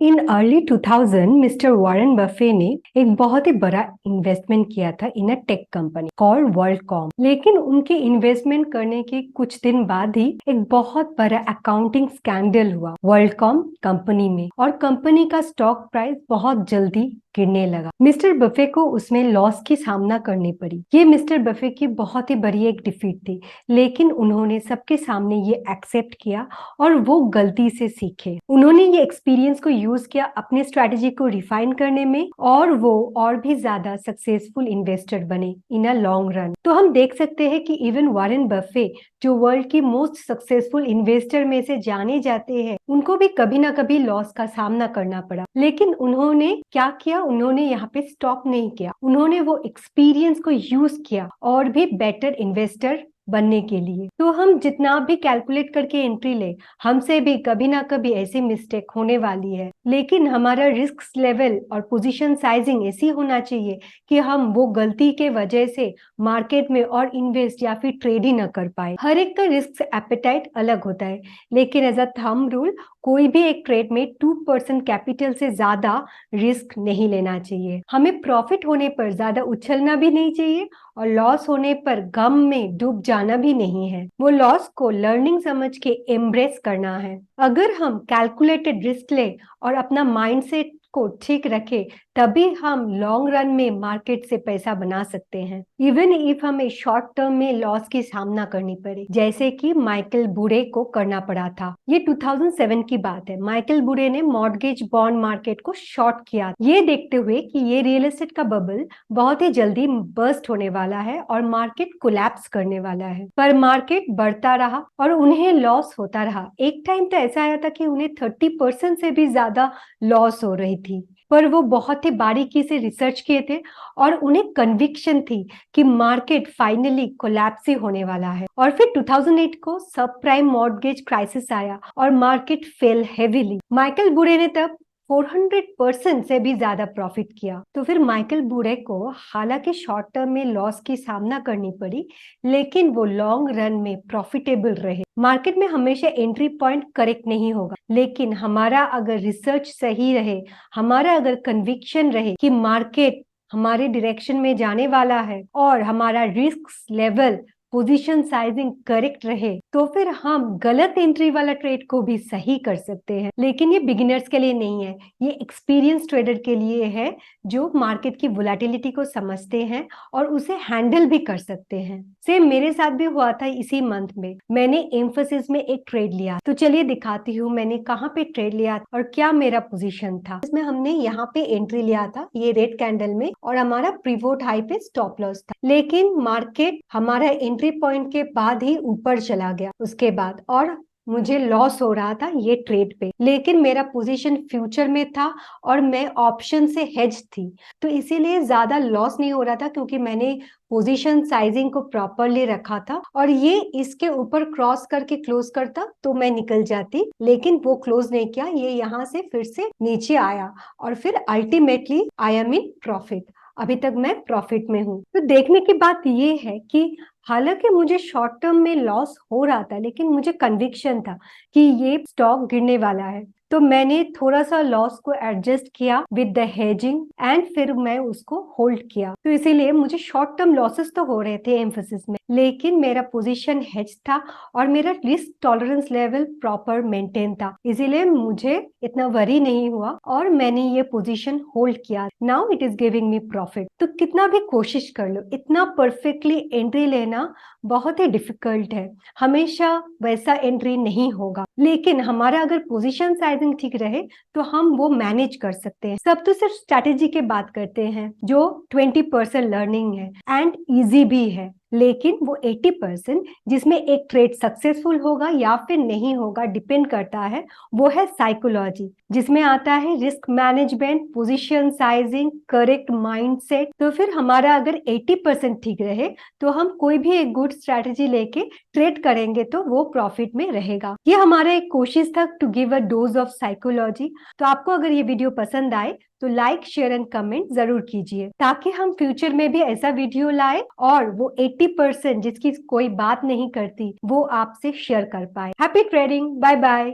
In early 2000 mister Warren Buffett ने एक बहुत ही बड़ा इन्वेस्टमेंट किया था इन अ टेक कंपनी कॉल्ड वर्ल्डकॉम। लेकिन उनके इन्वेस्टमेंट करने के कुछ दिन बाद ही एक बहुत बड़ा अकाउंटिंग स्कैंडल हुआ वर्ल्डकॉम कंपनी में, और कंपनी का स्टॉक प्राइस बहुत जल्दी गिरने लगा। मिस्टर बफे को उसमें लॉस की सामना करनी पड़ी। ये मिस्टर बफे की बहुत ही बड़ी एक डिफीट थी, लेकिन उन्होंने सबके सामने ये एक्सेप्ट किया और वो गलती से सीखे। उन्होंने ये एक्सपीरियंस को यूज किया अपने स्ट्रेटेजी को रिफाइन करने में, और वो और भी ज्यादा सक्सेसफुल इन्वेस्टर बने इन अ लॉन्ग रन। तो हम देख सकते हैं कि इवन वॉरेन बफे, जो वर्ल्ड की मोस्ट सक्सेसफुल इन्वेस्टर में से जाने जाते हैं, उनको भी कभी ना कभी लॉस का सामना करना पड़ा। लेकिन उन्होंने क्या किया, उन्होंने यहाँ पे स्टॉप नहीं किया। उन्होंने वो एक्सपीरियंस को यूज किया और भी बेटर इन्वेस्टर बनने के लिए। तो हम जितना भी कैलकुलेट करके एंट्री ले, हमसे भी कभी ना कभी ऐसी मिस्टेक होने वाली है। लेकिन हमारा रिस्क लेवल और पोजीशन साइजिंग ऐसी होना चाहिए कि हम वो गलती के वजह से मार्केट में और इन्वेस्ट या फिर ट्रेड ही न कर पाए। हर एक का रिस्क एपेटाइट अलग होता है, लेकिन एज अ थंब रूल कोई भी एक ट्रेड में 2% कैपिटल से ज्यादा रिस्क नहीं लेना चाहिए। हमें प्रॉफिट होने पर ज्यादा उछलना भी नहीं चाहिए और लॉस होने पर गम में डूब जाना भी नहीं है। वो लॉस को लर्निंग समझ के एम्ब्रेस करना है। अगर हम कैलकुलेटेड रिस्क ले और अपना माइंडसेट को ठीक रखे, तभी हम लॉन्ग रन में मार्केट से पैसा बना सकते हैं, इवन इफ हमें शॉर्ट टर्म में लॉस की सामना करनी पड़े, जैसे कि माइकल बुरे को करना पड़ा था। ये 2007 की बात है। माइकल बुरे ने मॉर्गेज बॉन्ड मार्केट को शॉर्ट किया, ये देखते हुए कि ये रियल एस्टेट का बबल बहुत ही जल्दी बर्स्ट होने वाला है और मार्केट कोलैप्स करने वाला है। पर मार्केट बढ़ता रहा और उन्हें लॉस होता रहा। एक टाइम तो ऐसा आया था कि उन्हें 30% से भी ज्यादा लॉस हो रही थी, पर वो बहुत ही बारीकी से रिसर्च किए थे और उन्हें कन्विक्शन थी कि मार्केट फाइनली कोलैप्स ही होने वाला है। और फिर 2008 को सब प्राइम मॉर्गेज क्राइसिस आया और मार्केट फेल हेवीली। माइकल बुरे ने तब 400% से भी ज्यादा प्रॉफिट किया। तो फिर माइकल बुरे को हालांकि शॉर्ट टर्म में लॉस की सामना करनी पड़ी, लेकिन वो लॉन्ग रन में प्रॉफिटेबल रहे। मार्केट में हमेशा एंट्री पॉइंट करेक्ट नहीं होगा, लेकिन हमारा अगर रिसर्च सही रहे, हमारा अगर कन्विक्शन रहे कि मार्केट हमारे डायरेक्शन में जाने वाला है और हमारा risk level, position sizing correct रहे, तो फिर हम गलत एंट्री वाला ट्रेड को भी सही कर सकते हैं। लेकिन ये बिगिनर्स के लिए नहीं है, ये एक्सपीरियंस ट्रेडर के लिए है, जो मार्केट की वोलेटिलिटी को समझते हैं और उसे हैंडल भी कर सकते हैं। सेम मेरे साथ भी हुआ था। इसी मंथ में मैंने एम्फोसिस में एक ट्रेड लिया। तो चलिए दिखाती हूँ मैंने कहाँ पे ट्रेड लिया और क्या मेरा पोजीशन था। इसमें हमने यहाँ पे एंट्री लिया था, ये रेड कैंडल में, और हमारा प्रीवोट हाई पे स्टॉप लॉस था। लेकिन मार्केट हमारा एंट्री पॉइंट के बाद ही ऊपर चला गया उसके बाद, और मुझे लॉस हो रहा था ये ट्रेड पे। लेकिन मेरा पोजीशन फ्यूचर में था और मैं ऑप्शन से हेज थी, तो इसीलिए ज्यादा लॉस नहीं हो रहा था, क्योंकि मैंने पोजीशन साइजिंग को प्रॉपरली रखा था। और ये इसके ऊपर क्रॉस करके क्लोज करता तो मैं निकल जाती, लेकिन वो क्लोज नहीं किया, ये यहाँ से फिर से नीचे आया और फिर ultimately I am in profit. अभी तक मैं प्रॉफिट में हूँ। तो देखने की बात ये है कि हालांकि मुझे शॉर्ट टर्म में लॉस हो रहा था, लेकिन मुझे कन्विक्शन था कि ये स्टॉक गिरने वाला है। तो मैंने थोड़ा सा लॉस को एडजस्ट किया विद द हेजिंग एंड फिर मैं उसको होल्ड किया। तो इसीलिए मुझे शॉर्ट टर्म लॉसेस तो हो रहे थे एम्फोसिस में, लेकिन मेरा पोजीशन हेज था और मेरा risk tolerance level proper maintain था, इसीलिए मुझे इतना वरी नहीं हुआ और मैंने ये पोजीशन होल्ड किया। Now it is giving me profit. तो कितना भी कोशिश कर लो, इतना परफेक्टली एंट्री लेना बहुत ही डिफिकल्ट है। हमेशा वैसा एंट्री नहीं होगा, लेकिन हमारा अगर पोजीशन साइजिंग ठीक रहे तो हम वो मैनेज कर सकते हैं। सब तो सिर्फ स्ट्रैटेजी की बात करते हैं, जो 20% लर्निंग है एंड इजी भी है, लेकिन वो 80% जिसमें एक ट्रेड सक्सेसफुल होगा या फिर नहीं होगा डिपेंड करता है, वो है साइकोलॉजी, जिसमें आता है risk management, position sizing, correct mindset. तो फिर हमारा अगर 80% ठीक रहे तो हम कोई भी एक गुड स्ट्रैटेजी लेके ट्रेड करेंगे तो वो प्रॉफिट में रहेगा। ये हमारा एक कोशिश था to give a dose of psychology. तो आपको अगर ये वीडियो पसंद आए तो लाइक शेयर एंड कमेंट जरूर कीजिए ताकि हम फ्यूचर में भी ऐसा वीडियो लाए और वो 80% जिसकी कोई बात नहीं करती वो आपसे शेयर कर पाए। Happy trading, bye bye.